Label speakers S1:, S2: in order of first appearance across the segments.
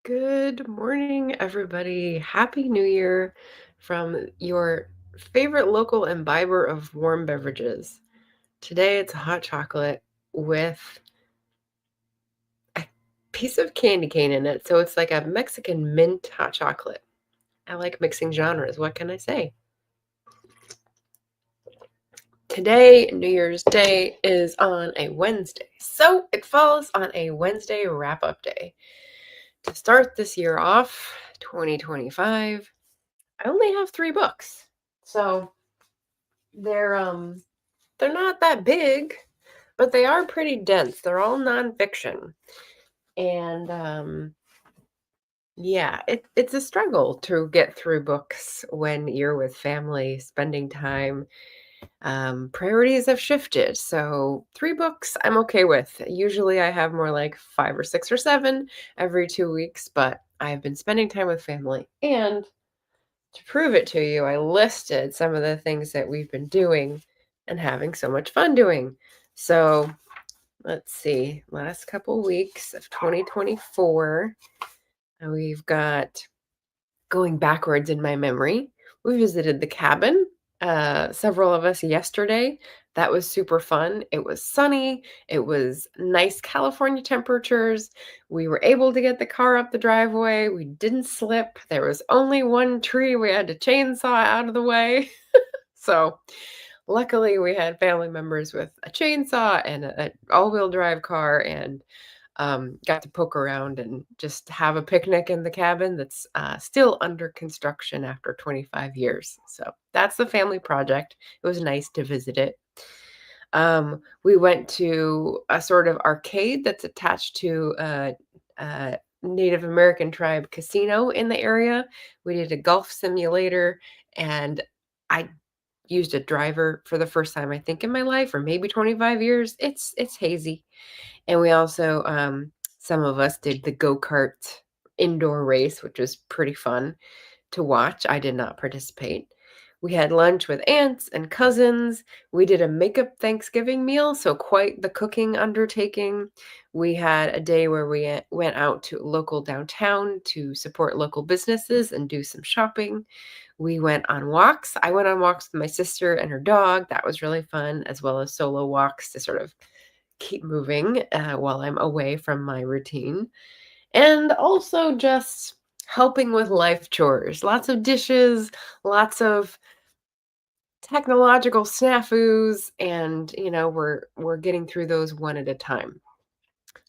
S1: Good morning, everybody. Happy New Year from your favorite local imbiber of warm beverages. Today it's hot chocolate with a piece of candy cane in it. So it's like a Mexican mint hot chocolate. I like mixing genres. What can I say? Today, New Year's Day, is on a Wednesday. So it falls on a Wednesday wrap up day. To start this year off, 2025, I only have 3 books. So they're they're not that big, but they are pretty dense. They're all nonfiction. And yeah, it's a struggle to get through books when you're with family, spending time. Priorities have shifted. So 3 books I'm okay with. Usually I have more like 5 or 6 or 7 every 2 weeks, but I've been spending time with family. And to prove it to you, I listed some of the things that we've been doing and having so much fun doing. So let's see, last couple weeks of 2024, we've got going backwards in my memory. We visited the cabin, several of us yesterday. That was super fun. It was sunny. It was nice California temperatures. We were able to get the car up the driveway. We didn't slip. There was only one tree we had to chainsaw out of the way. So luckily we had family members with a chainsaw and a all-wheel drive car, and got to poke around and just have a picnic in the cabin that's still under construction after 25 years. So that's the family project. It was nice to visit it. We went to a sort of arcade that's attached to a Native American tribe casino in the area. We did a golf simulator, and I used a driver for the first time, I think, in my life, or maybe 25 years. It's hazy. And we also, some of us did the go-kart indoor race, which was pretty fun to watch. I did not participate. We had lunch with aunts and cousins. We did a makeup Thanksgiving meal, so quite the cooking undertaking. We had a day where we went out to local downtown to support local businesses and do some shopping. We went on walks. I went on walks with my sister and her dog. That was really fun, as well as solo walks to sort of keep moving while I'm away from my routine. And also just helping with life chores. Lots of dishes, lots of technological snafus, and we're getting through those one at a time.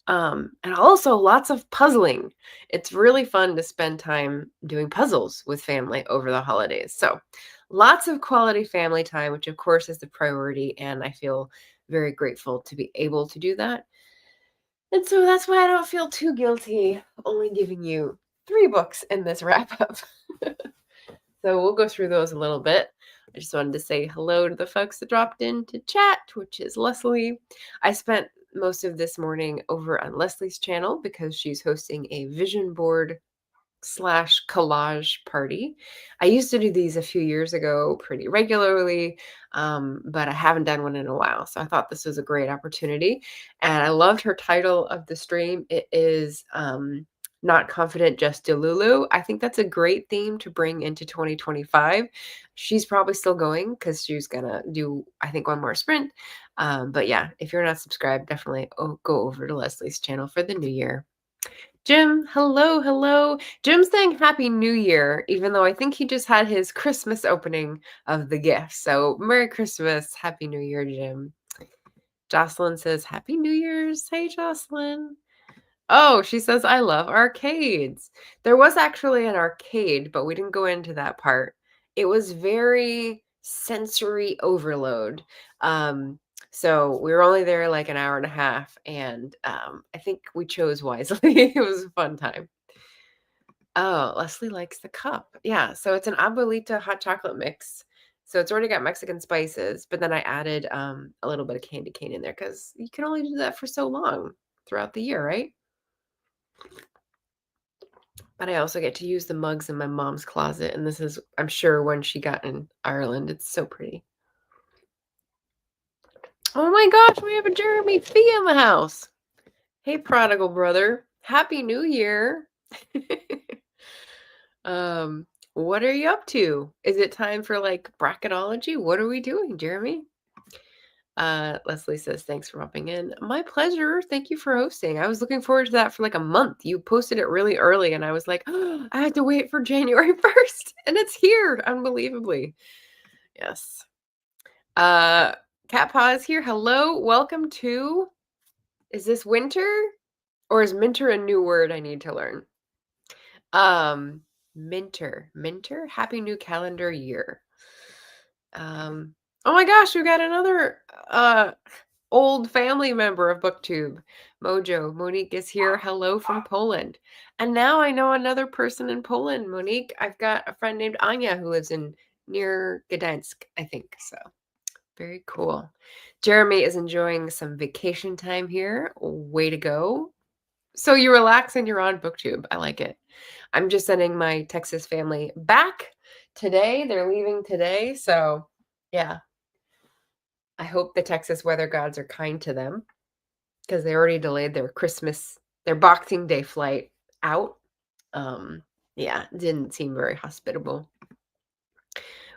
S1: And also lots of puzzling. It's really fun to spend time doing puzzles with family over the holidays. So lots of quality family time, which of course is the priority, and I feel very grateful to be able to do that. And so that's why I don't feel too guilty only giving you 3 books in this wrap up. So we'll go through those a little bit. I just wanted to say hello to the folks that dropped in to chat, which is Leslie. I spent most of this morning over on Leslie's channel because she's hosting a vision board slash collage party. I used to do these a few years ago pretty regularly, but I haven't done one in a while. So I thought this was a great opportunity. And I loved her title of the stream. It is Not Confident, Just Delulu. I think that's a great theme to bring into 2025. She's probably still going because she's going to do, I think, one more sprint. But yeah, if you're not subscribed, definitely go over to Leslie's channel for the new year. Jim, hello, hello. Jim's saying Happy New Year, even though I think he just had his Christmas opening of the gift. So Merry Christmas, Happy New Year, Jim. Jocelyn says Happy New Year's. Hey, Jocelyn. Oh, she says, I love arcades. There was actually an arcade, but we didn't go into that part. It was very sensory overload. So we were only there like an hour and a half, and I think we chose wisely. It was a fun time. Oh, Leslie likes the cup. Yeah, so it's an abuelita hot chocolate mix. So it's already got Mexican spices, but then I added a little bit of candy cane in there because you can only do that for so long throughout the year, right? But I also get to use the mugs in my mom's closet, and this is, I'm sure, one she got in Ireland. It's so pretty. Oh my gosh, we have a Jeremy Fee in the house. Hey, prodigal brother. Happy New Year. Um, what are you up to? Is it time for like bracketology? What are we doing, Jeremy? Leslie says, thanks for popping in. My pleasure. Thank you for hosting. I was looking forward to that for like a month. You posted it really early, and I was like, oh, I had to wait for January 1st, and it's here unbelievably. Yes. Cat Paw is here. Hello. Welcome to, is this winter? Or is minter a new word I need to learn? Minter. Minter? Happy new calendar year. Oh my gosh, we got another old family member of Booktube. Mojo. Monique is here. Hello from Poland. And now I know another person in Poland, Monique. I've got a friend named Anya who lives in near Gdańsk, I think. So very cool. Jeremy is enjoying some vacation time here. Way to go. So you relax and you're on Booktube. I like it. I'm just sending my Texas family back today. They're leaving today. So yeah, I hope the Texas weather gods are kind to them because they already delayed their Boxing Day flight out. Yeah, didn't seem very hospitable.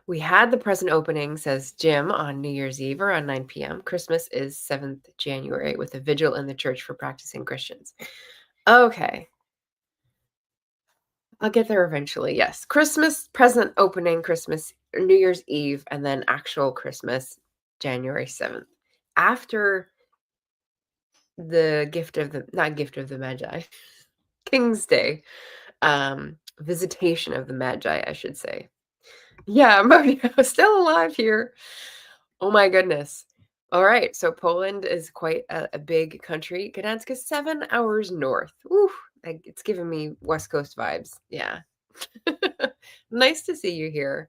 S1: We had the present opening, says Jim, on New Year's Eve around 9 p.m. Christmas is 7th January with a vigil in the church for practicing Christians. Okay. I'll get there eventually, yes. Christmas, present opening, Christmas, New Year's Eve, and then actual Christmas, January 7th. After the not gift of the Magi, King's Day, visitation of the Magi, I should say. Yeah, Mojo, still alive here. Oh my goodness. All right, so Poland is quite a big country. Gdansk is 7 hours north. Ooh, it's giving me West Coast vibes. Yeah. Nice to see you here.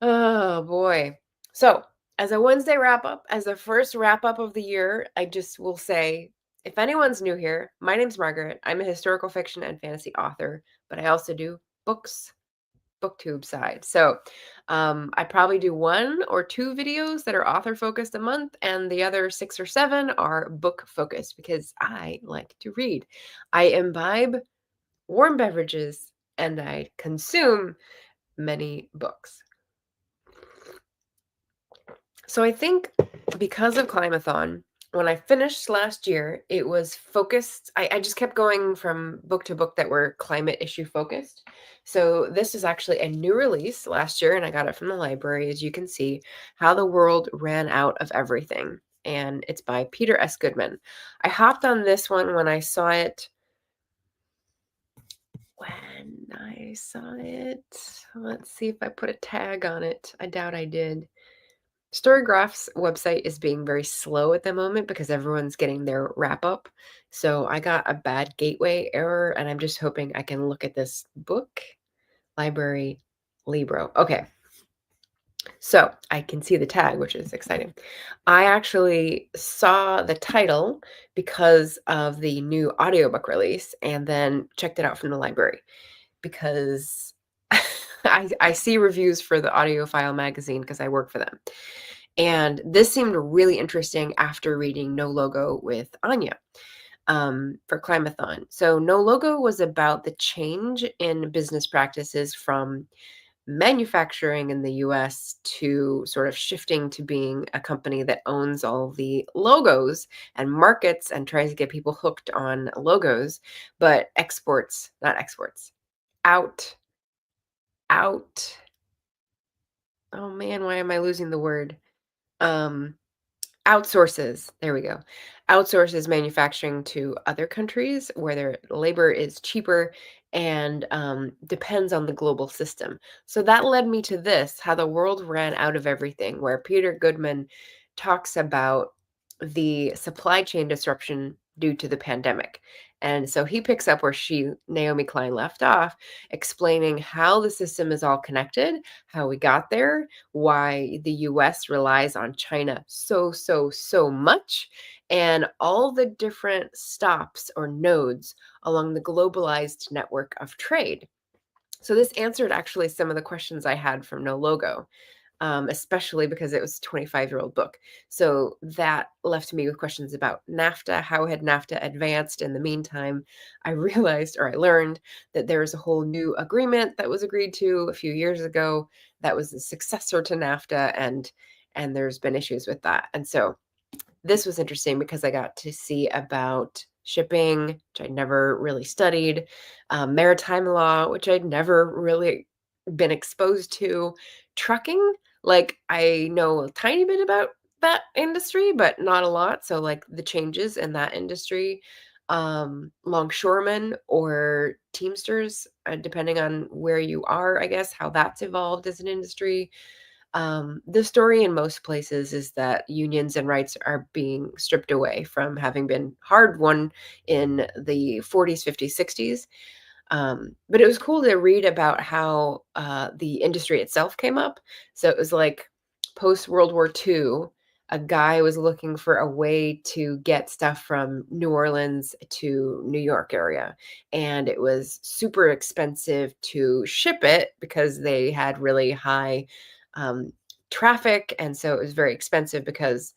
S1: Oh boy. So, as a Wednesday wrap up, as the first wrap up of the year, I just will say if anyone's new here, my name's Margaret. I'm a historical fiction and fantasy author, but I also do books, Booktube side. So, I probably do 1 or 2 videos that are author focused a month, and the other 6 or 7 are book focused because I like to read. I imbibe warm beverages and I consume many books. So I think because of Climathon, when I finished last year, it was focused. I just kept going from book to book that were climate issue focused. So this is actually a new release last year, and I got it from the library, as you can see, How the World Ran Out of Everything. And it's by Peter S. Goodman. I hopped on this one when I saw it. Let's see if I put a tag on it. I doubt I did. Storygraph's website is being very slow at the moment because everyone's getting their wrap up. So I got a bad gateway error, and I'm just hoping I can look at this book. Library Libro. Okay. So I can see the tag, which is exciting. I actually saw the title because of the new audiobook release and then checked it out from the library because I see reviews for the audiophile magazine because I work for them. And this seemed really interesting after reading No Logo with Anya for Climathon. So No Logo was about the change in business practices from manufacturing in the US to sort of shifting to being a company that owns all the logos and markets and tries to get people hooked on logos, but out. Oh man, why am I losing the word? Outsources, there we go. Outsources manufacturing to other countries where their labor is cheaper and depends on the global system. So that led me to this, How the World Ran Out of Everything, where Peter Goodman talks about the supply chain disruption due to the pandemic. And so he picks up where Naomi Klein left off, explaining how the system is all connected, how we got there, why the US relies on China so much, and all the different stops or nodes along the globalized network of trade. So this answered actually some of the questions I had from No Logo. especially because it was a 25-year-old book. So that left me with questions about NAFTA. How had NAFTA advanced in the meantime? I realized, or I learned, that there was a whole new agreement that was agreed to a few years ago that was the successor to NAFTA, and there's been issues with that. And so this was interesting because I got to see about shipping, which I'd never really studied, maritime law, which I'd never really been exposed to, trucking. Like, I know a tiny bit about that industry, but not a lot. So, like, the changes in that industry, longshoremen or Teamsters, depending on where you are, I guess, how that's evolved as an industry. The story in most places is that unions and rights are being stripped away from having been hard won in the 40s, 50s, 60s. But it was cool to read about how the industry itself came up. So it was like post World War II, a guy was looking for a way to get stuff from New Orleans to New York area. And it was super expensive to ship it because they had really high um, traffic. And so it was very expensive because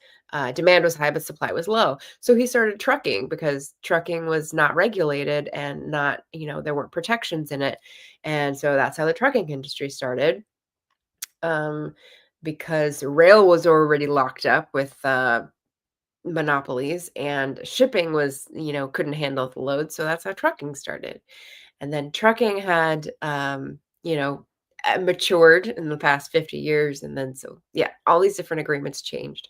S1: demand was high, but supply was low. So he started trucking because trucking was not regulated and not, there weren't protections in it. And so that's how the trucking industry started. Um, because rail was already locked up with monopolies, and shipping was, couldn't handle the load. So that's how trucking started. And then trucking had, matured in the past 50 years. And then, so yeah, all these different agreements changed.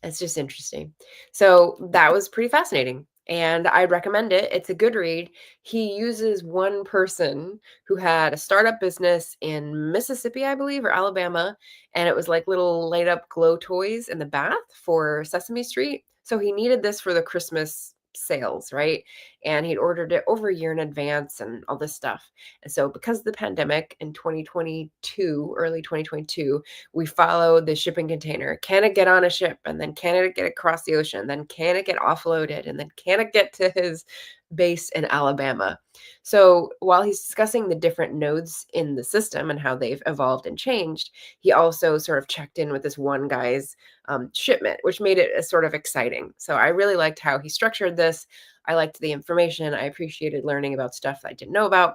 S1: It's just interesting. So that was pretty fascinating, and I'd recommend it. It's a good read. He uses one person who had a startup business in Mississippi, I believe, or Alabama, and it was like little light up glow toys in the bath for Sesame Street. So he needed this for the Christmas sales, right? And he'd ordered it over a year in advance and all this stuff. And so because of the pandemic in 2022, early 2022, we follow the shipping container. Can it get on a ship? And then can it get across the ocean? Then can it get offloaded? And then can it get to his base in Alabama? So while he's discussing the different nodes in the system and how they've evolved and changed, he also sort of checked in with this one guy's shipment, which made it sort of exciting. So I really liked how he structured this. I liked the information. I appreciated learning about stuff that I didn't know about.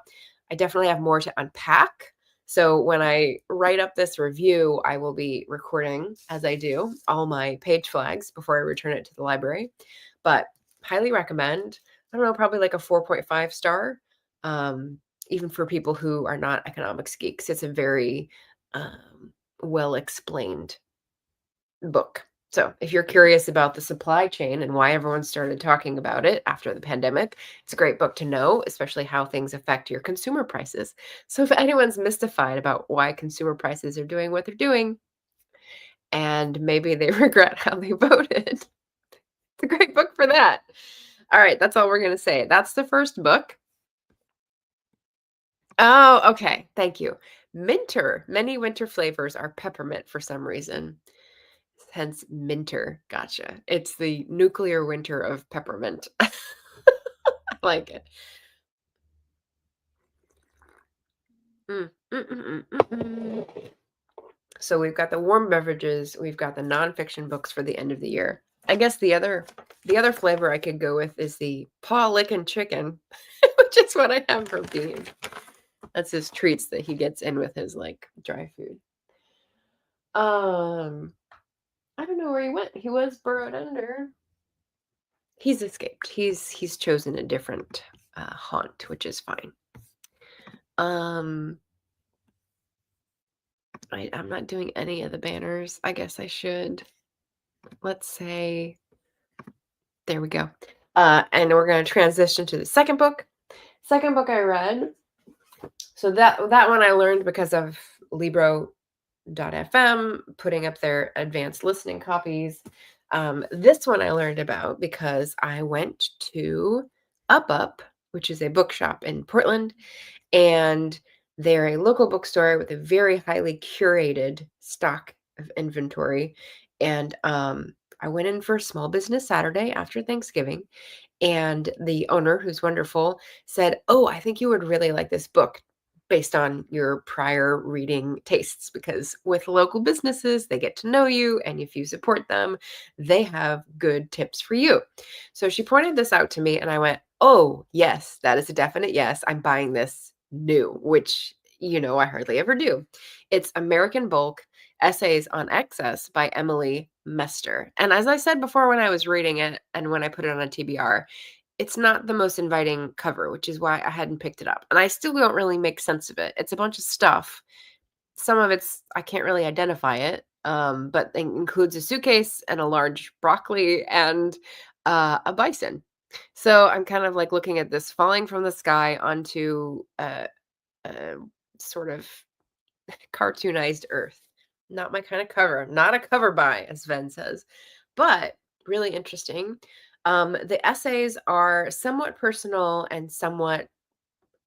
S1: I definitely have more to unpack. So when I write up this review, I will be recording, as I do, all my page flags before I return it to the library. But highly recommend. I don't know, probably like a 4.5 star, even for people who are not economics geeks. It's a very well explained book. So if you're curious about the supply chain and why everyone started talking about it after the pandemic, it's a great book to know, especially how things affect your consumer prices. So if anyone's mystified about why consumer prices are doing what they're doing, and maybe they regret how they voted, it's a great book for that. All right, that's all we're going to say. That's the first book. Oh, okay. Thank you. Minter. Many winter flavors are peppermint for some reason. Hence minter. Gotcha. It's the nuclear winter of peppermint. I like it. Mm, mm, mm, mm, mm, mm. So we've got the warm beverages, we've got the nonfiction books for the end of the year. I guess the other flavor I could go with is the paw licking chicken, which is what I have for Bean. That's his treats that he gets in with his like dry food. I don't know where he went. He was burrowed under. He's escaped. He's chosen a different haunt, which is fine. I'm not doing any of the banners. I guess I should. Let's say, there we go. And we're going to transition to the second book. Second book I read. So that one I learned because of Libro.fm putting up their advanced listening copies. This one I learned about because I went to Up, which is a bookshop in Portland, and they're a local bookstore with a very highly curated stock of inventory. And I went in for a small business Saturday after Thanksgiving, and the owner, who's wonderful, said, "Oh, I think you would really like this book. based on your prior reading tastes, because with local businesses, they get to know you, and if you support them, they have good tips for you. So she pointed this out to me, and I went, "Oh, yes, that is a definite yes. I'm buying this new," which, I hardly ever do. It's American Bulk Essays on Excess by Emily Mester. And as I said before when I was reading it and when I put it on a TBR, it's not the most inviting cover, which is why I hadn't picked it up. And I still don't really make sense of it. It's a bunch of stuff. Some of it's I can't really identify it, but it includes a suitcase and a large broccoli and a bison. So I'm kind of like looking at this falling from the sky onto a sort of cartoonized earth. Not my kind of cover. Not a cover buy, as Ven says, but really interesting. The essays are somewhat personal and somewhat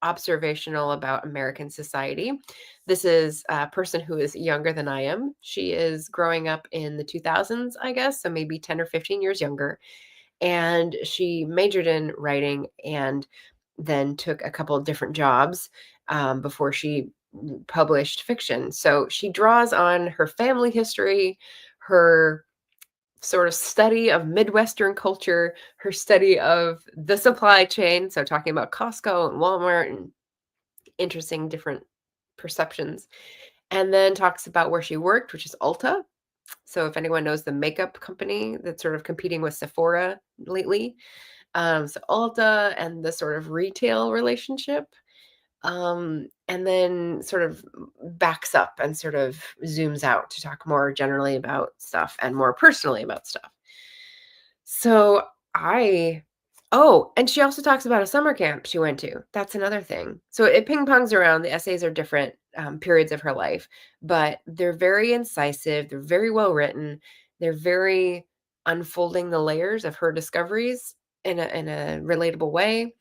S1: observational about American society. This is a person who is younger than I am. She is growing up in the 2000s, I guess, so maybe 10 or 15 years younger. And she majored in writing and then took a couple of different jobs before she published fiction. So she draws on her family history, her sort of study of Midwestern culture, her study of the supply chain. So talking about Costco and Walmart and interesting different perceptions. And then talks about where she worked, which is Ulta. So if anyone knows the makeup company that's sort of competing with Sephora lately, so Ulta and the sort of retail relationship, and then sort of backs up and sort of zooms out to talk more generally about stuff and more personally about stuff. So I Oh, and she also talks about a summer camp she went to. That's another thing. So it ping pongs around. The essays are different periods of her life, but they're very incisive. They're very well written. They're very unfolding the layers of her discoveries in a relatable way.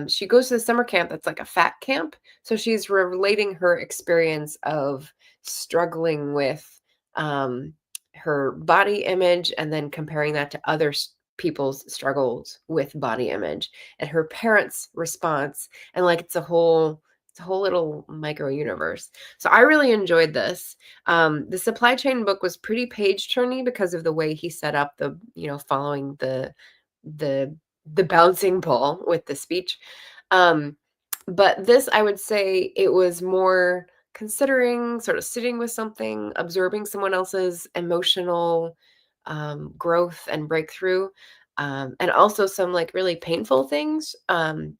S1: She goes to the summer camp that's like a fat camp. So she's relating her experience of struggling with um, her body image and then comparing that to other people's struggles with body image and her parents' response, and like it's a whole little micro universe. So I really enjoyed this. The supply chain book was pretty page turny because of the way he set up the, following the the bouncing ball with the speech. Um, but this, I would say, it was more considering, sort of sitting with something, absorbing someone else's emotional growth and breakthrough. And also some like really painful things.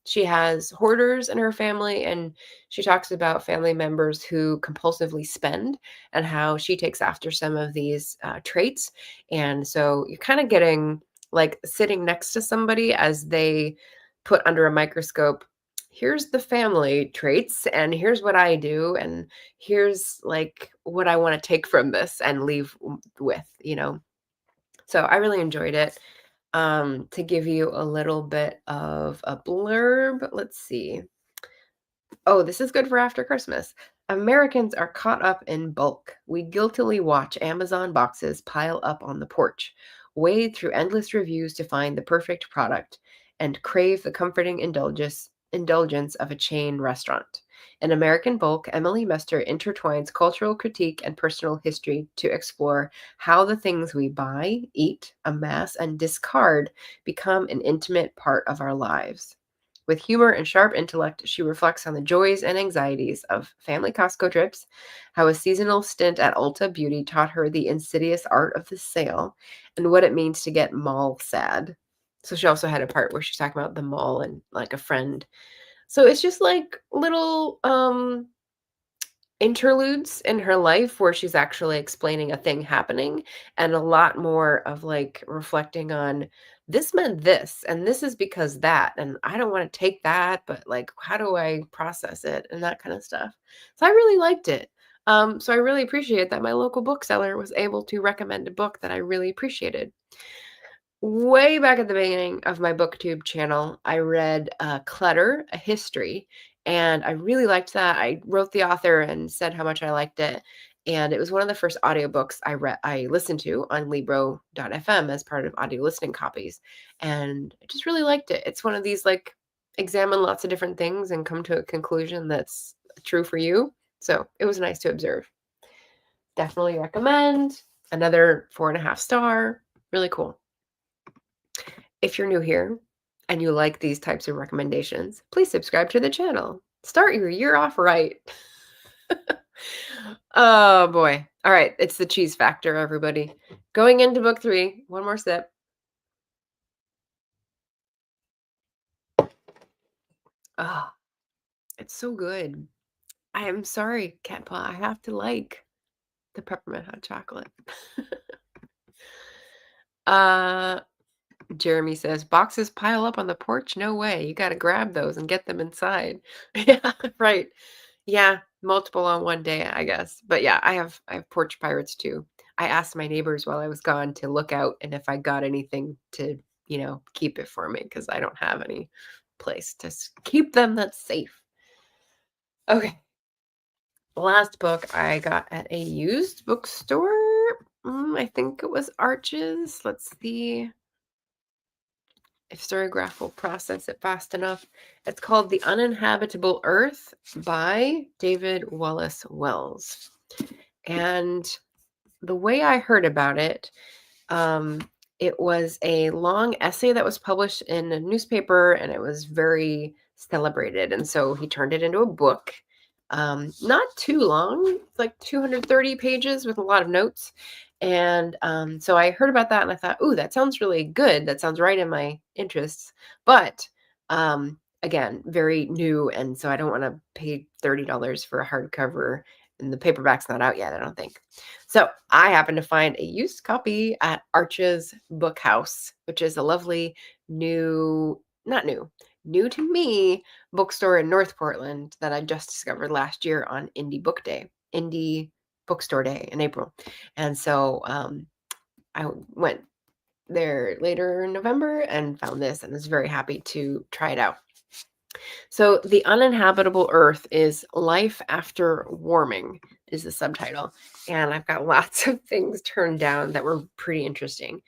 S1: She has hoarders in her family, and she talks about family members who compulsively spend and how she takes after some of these traits. And so you're kind of getting like sitting next to somebody as they put under a microscope, here's the family traits and here's what I do and here's like what I want to take from this and leave with. So I really enjoyed it. To give you a little bit of a blurb, let's see. Oh, this is good for after Christmas. Americans are caught up in bulk. We guiltily watch Amazon boxes pile up on the porch, wade through endless reviews to find the perfect product, and crave the comforting indulgence of a chain restaurant. In American Bulk, Emily Mester intertwines cultural critique and personal history to explore how the things we buy, eat, amass, and discard become an intimate part of our lives. With humor and sharp intellect, she reflects on the joys and anxieties of family Costco trips, how a seasonal stint at Ulta Beauty taught her the insidious art of the sale, and what it means to get mall sad. So she also had a part where she's talking about the mall and like a friend. So it's just like little interludes in her life where she's actually explaining a thing happening, and a lot more of like reflecting on this meant this and this is because that, and I don't want to take that, but like how do I process it and that kind of stuff. So I really liked it. So I really appreciate that my local bookseller was able to recommend a book that I really appreciated. Way back at the beginning of my booktube channel, I read Clutter, a history, and I really liked that. I wrote the author and said how much I liked it, and it was one of the first audiobooks I listened to on libro.fm as part of audio listening copies, and I just really liked it. It's one of these like examine lots of different things and come to a conclusion that's true for you. So it was nice to observe. Definitely recommend. Another 4.5 star. Really cool. If you're new here and you like these types of recommendations, please subscribe to the channel. Start your year off right. Oh boy. All right. It's the cheese factor, everybody. Going into book 3, one more sip. Oh, it's so good. I am sorry, Cat Paw. I have to like the peppermint hot chocolate. uh Jeremy says, boxes pile up on the porch? No way. You got to grab those and get them inside. Yeah, right. Yeah, multiple on one day, I guess. But yeah, I have porch pirates too. I asked my neighbors while I was gone to look out and if I got anything to, keep it for me because I don't have any place to keep them that's safe. Okay. Last book I got at a used bookstore. I think it was Arches. Let's see if Storygraph will process it fast enough. It's called The Uninhabitable Earth by David Wallace Wells. And the way I heard about it, um, it was a long essay that was published in a newspaper and it was very celebrated. And so he turned it into a book. Not too long, like 230 pages with a lot of notes. And so I heard about that and I thought, ooh, that sounds really good. That sounds right in my interests. But again, very new. And so I don't want to pay $30 for a hardcover. And the paperback's not out yet, I don't think. So I happened to find a used copy at Arches Book House, which is a lovely not new to me bookstore in North Portland that I just discovered last year on Indie Bookstore Day in April. And so I went there later in November and found this and was very happy to try it out. So, The Uninhabitable Earth is Life After Warming is the subtitle. And I've got lots of things turned down that were pretty interesting.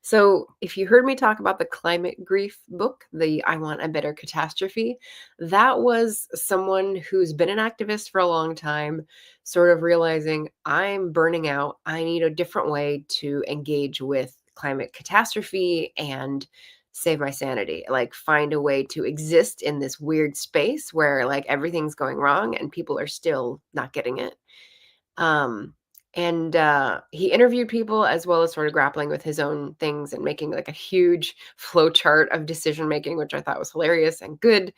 S1: So, if you heard me talk about the climate grief book, the I Want a Better Catastrophe, that was someone who's been an activist for a long time, sort of realizing I'm burning out. I need a different way to engage with climate catastrophe and save my sanity, like find a way to exist in this weird space where like everything's going wrong and people are still not getting it. Um, and he interviewed people as well as sort of grappling with his own things and making like a huge flow chart of decision making, which I thought was hilarious and good.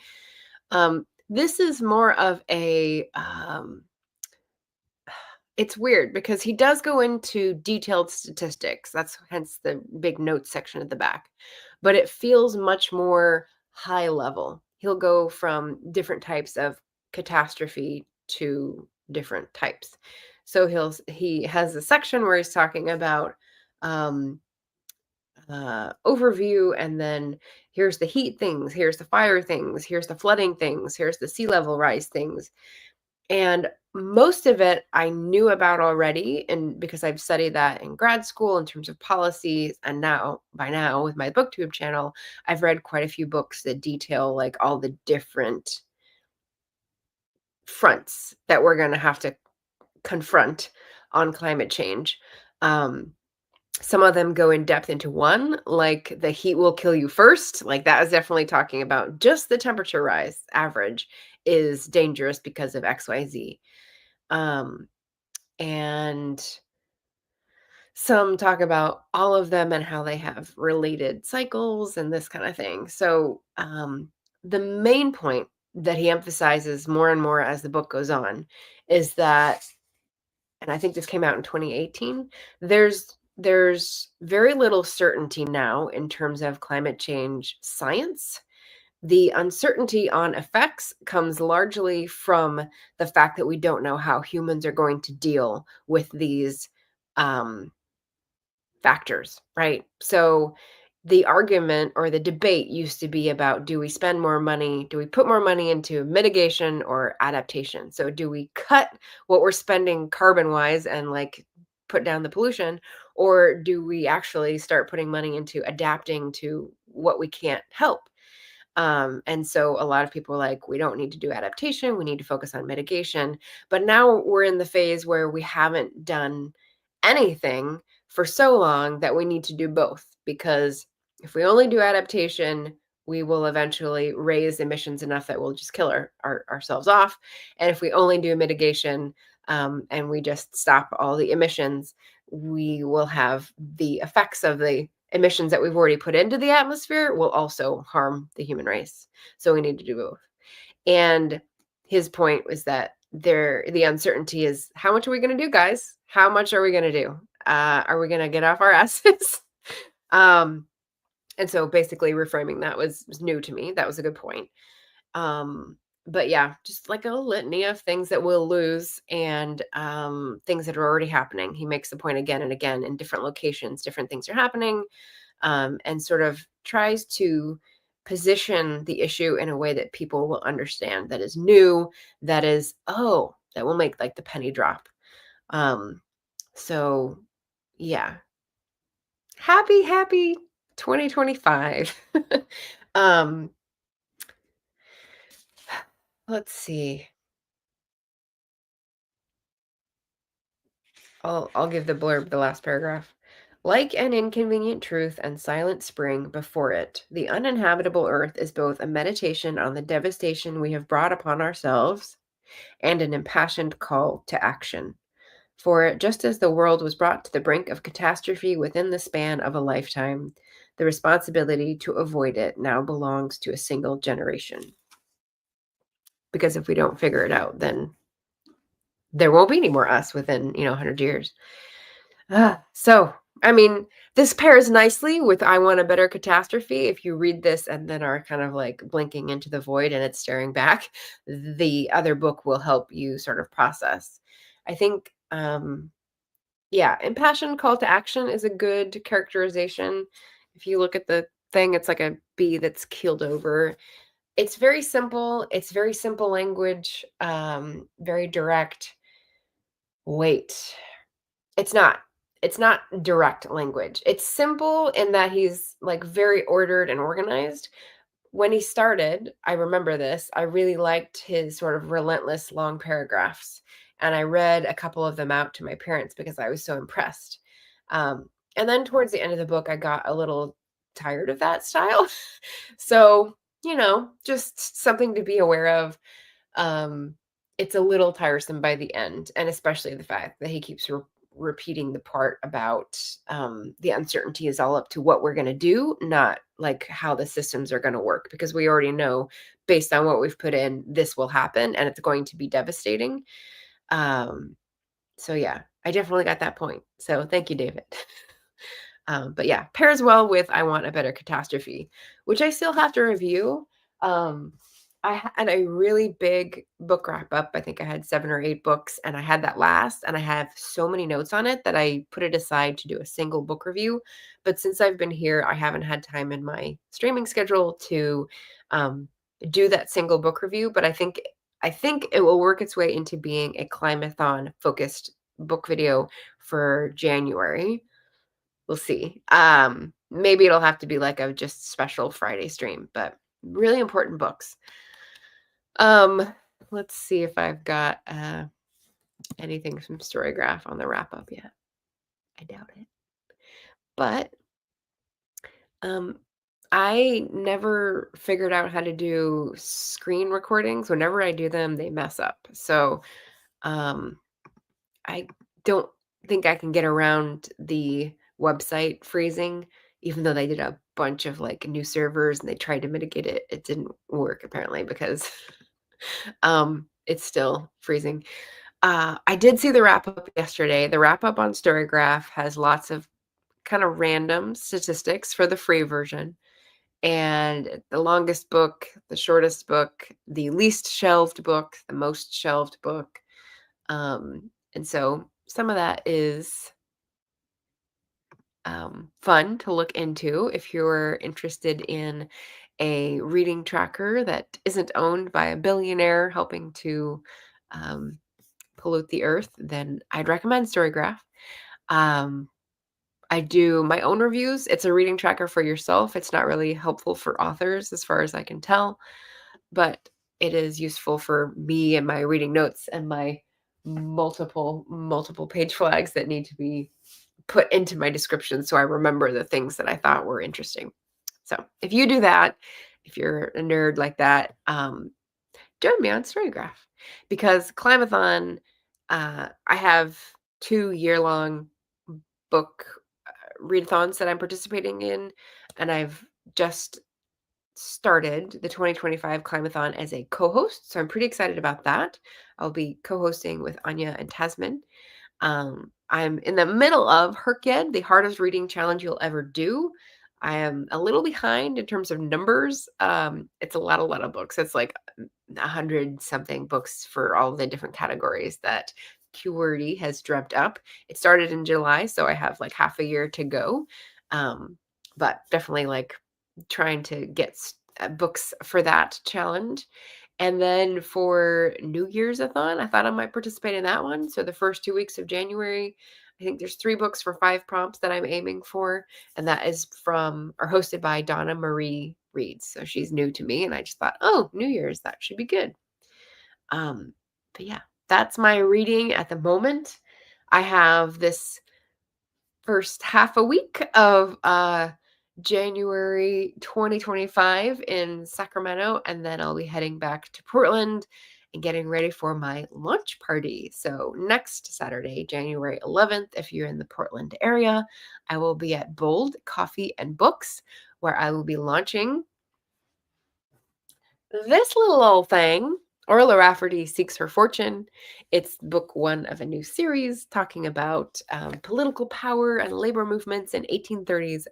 S1: This is more of a it's weird because he does go into detailed statistics. That's hence the big notes section at the back. But it feels much more high level. He'll go from different types of catastrophe to different types. So he has a section where he's talking about um, overview, and then here's the heat things, here's the fire things, here's the flooding things, here's the sea level rise things. And most of it I knew about already, and because I've studied that in grad school in terms of policies, and by now with my booktube channel, I've read quite a few books that detail like all the different fronts that we're going to have to confront on climate change. Um, some of them go in depth into one, like the heat will kill you first. Like that is definitely talking about just the temperature rise average is dangerous because of XYZ. Um, and some talk about all of them and how they have related cycles and this kind of thing. So, the main point that he emphasizes more and more as the book goes on is that, and I think this came out in 2018, there's very little certainty now in terms of climate change science. The uncertainty on effects comes largely from the fact that we don't know how humans are going to deal with these um, factors, right? So the argument or the debate used to be about, do we spend more money? Do we put more money into mitigation or adaptation? So do we cut what we're spending carbon wise and like put down the pollution? Or do we actually start putting money into adapting to what we can't help? And so a lot of people are like, we don't need to do adaptation, we need to focus on mitigation. But now we're in the phase where we haven't done anything for so long that we need to do both. Because if we only do adaptation, we will eventually raise emissions enough that we'll just kill ourselves off. And if we only do mitigation, and we just stop all the emissions, we will have the effects of the emissions that we've already put into the atmosphere will also harm the human race. So we need to do both. And his point was that the uncertainty is, how much are we going to do, guys? How much are we going to do? Are we going to get off our asses? um, and so basically reframing that was new to me. That was a good point. Um, but yeah, just like a litany of things that we'll lose, and things that are already happening. He makes the point again and again in different locations, different things are happening, and sort of tries to position the issue in a way that people will understand, that is new, that is, oh, that will make like the penny drop. Um, so yeah, happy 2025. um, let's see. I'll give the blurb, the last paragraph. Like an inconvenient truth and silent spring before it, the uninhabitable earth is both a meditation on the devastation we have brought upon ourselves and an impassioned call to action. For just as the world was brought to the brink of catastrophe within the span of a lifetime, the responsibility to avoid it now belongs to a single generation. Because if we don't figure it out, then there won't be any more us within, 100 years. So, I mean, this pairs nicely with I Want a Better Catastrophe. If you read this and then are kind of like blinking into the void and it's staring back, the other book will help you sort of process. I think, yeah, impassioned call to action is a good characterization. If you look at the thing, it's like a bee that's keeled over. It's very simple. It's very simple language, very direct. Wait. It's not. It's not direct language. It's simple in that he's, like, very ordered and organized. When he started, I remember this, I really liked his sort of relentless long paragraphs, and I read a couple of them out to my parents because I was so impressed. And then towards the end of the book, I got a little tired of that style. So, just something to be aware of. um, it's a little tiresome by the end, and especially the fact that he keeps repeating the part about the uncertainty is all up to what we're going to do, not like how the systems are going to work, because we already know based on what we've put in, this will happen and it's going to be devastating. So yeah, I definitely got that point. So thank you, David. But yeah, pairs well with I Want a Better Catastrophe, which I still have to review. Um, I had a really big book wrap up. I think I had 7 or 8 books, and I had that last, and I have so many notes on it that I put it aside to do a single book review. But since I've been here, I haven't had time in my streaming schedule to um, do that single book review. But I think it will work its way into being a climathon focused book video for January. We'll see. Maybe it'll have to be like a just special Friday stream, but really important books. Um, let's see if I've got anything from Storygraph on the wrap up yet. I doubt it. But um I never figured out how to do screen recordings. Whenever I do them, they mess up. So um I don't think I can get around the website freezing, even though they did a bunch of like new servers and they tried to mitigate it. It didn't work apparently because it's still freezing. I did see the wrap up yesterday. The wrap up on Storygraph has lots of kind of random statistics for the free version. And the longest book, the shortest book, the least shelved book, the most shelved book. And so some of that is fun to look into if you're interested in a reading tracker that isn't owned by a billionaire helping to um, pollute the earth. Then I'd recommend Storygraph. Um, I do my own reviews. It's a reading tracker for yourself. It's not really helpful for authors as far as I can tell, but it is useful for me and my reading notes and my multiple page flags that need to be put into my description so I remember the things that I thought were interesting. So if you do that, if you're a nerd like that, join me on Storygraph because Climathon, I have 2 year-long book readathons that I'm participating in, and I've just started the 2025 Climathon as a co-host, so I'm pretty excited about that. I'll be co-hosting with Anya and Tasman. I'm in the middle of Herkyed, the hardest reading challenge you'll ever do. I am a little behind in terms of numbers. It's a lot of books. It's like 100 something books for all the different categories that QWERTY has dreamt up. It started in July, so I have like half a year to go. But definitely like trying to get books for that challenge. And then for New Year's-a-thon, I thought I might participate in that one. So the first 2 weeks of January, I think there's 3 books for 5 prompts that I'm aiming for, and that is from or hosted by Donna Marie Reads. So she's new to me, and I just thought, "Oh, New Year's, that should be good." Um, but yeah, that's my reading at the moment. I have this first half a week of January 2025 in Sacramento, and then I'll be heading back to Portland and getting ready for my launch party. So next Saturday, January 11th, if you're in the Portland area, I will be at Bold Coffee and Books, where I will be launching this little old thing. Orla Rafferty Seeks Her Fortune. It's book 1 of a new series talking about political power and labor movements in 1830s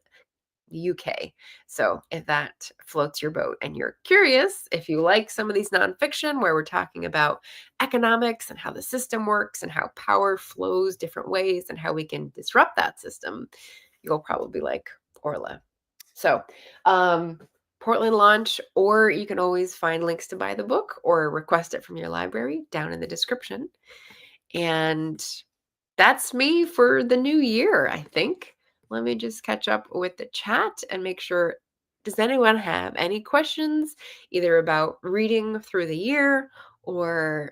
S1: UK. So if that floats your boat and you're curious, if you like some of these nonfiction where we're talking about economics and how the system works and how power flows different ways and how we can disrupt that system, you'll probably like Orla. So, Portland launch, or you can always find links to buy the book or request it from your library down in the description. And that's me for the new year, I think. Let me just catch up with the chat and make sure. Does anyone have any questions either about reading through the year or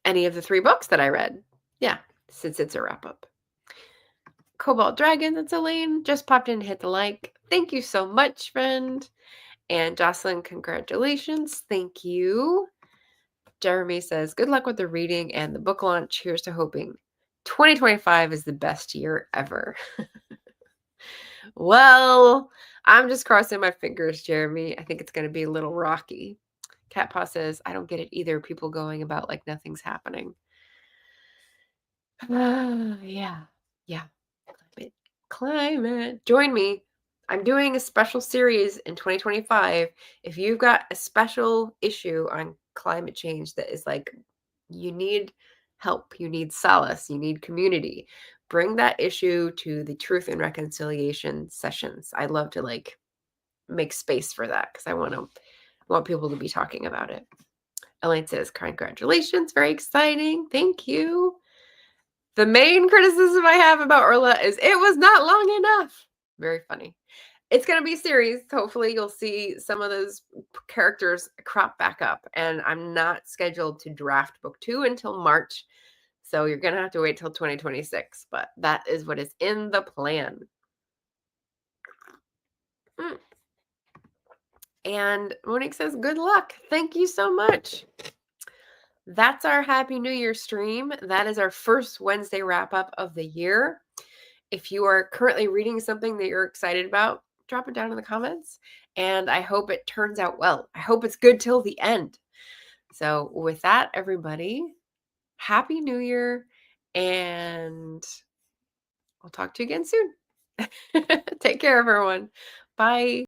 S1: any of the 3 books that I read? Yeah, since it's a wrap up. Cobalt Dragon, that's Elaine. Just popped in, hit the like. Thank you so much, friend. And Jocelyn, congratulations. Thank you. Jeremy says, good luck with the reading and the book launch. Here's to hoping 2025 is the best year ever. Well, I'm just crossing my fingers, Jeremy. I think it's going to be a little rocky. Cat Paw says, I don't get it either. People going about like nothing's happening. Yeah. Yeah. Climate. Join me. I'm doing a special series in 2025. If you've got a special issue on climate change that is like, you need help, you need solace, you need community, bring that issue to the Truth and Reconciliation sessions. I love to like make space for that because I want people to be talking about it. Elaine says, congratulations, very exciting. Thank you. The main criticism I have about Orla is it was not long enough. Very funny. It's going to be a series. Hopefully you'll see some of those characters crop back up. And I'm not scheduled to draft book 2 until March. So you're going to have to wait till 2026. But that is what is in the plan. And Monique says, good luck. Thank you so much. That's our Happy New Year stream. That is our first Wednesday wrap up of the year. If you are currently reading something that you're excited about, drop it down in the comments. And I hope it turns out well. I hope it's good till the end. So with that, everybody, Happy New Year. And I'll talk to you again soon. Take care, everyone. Bye.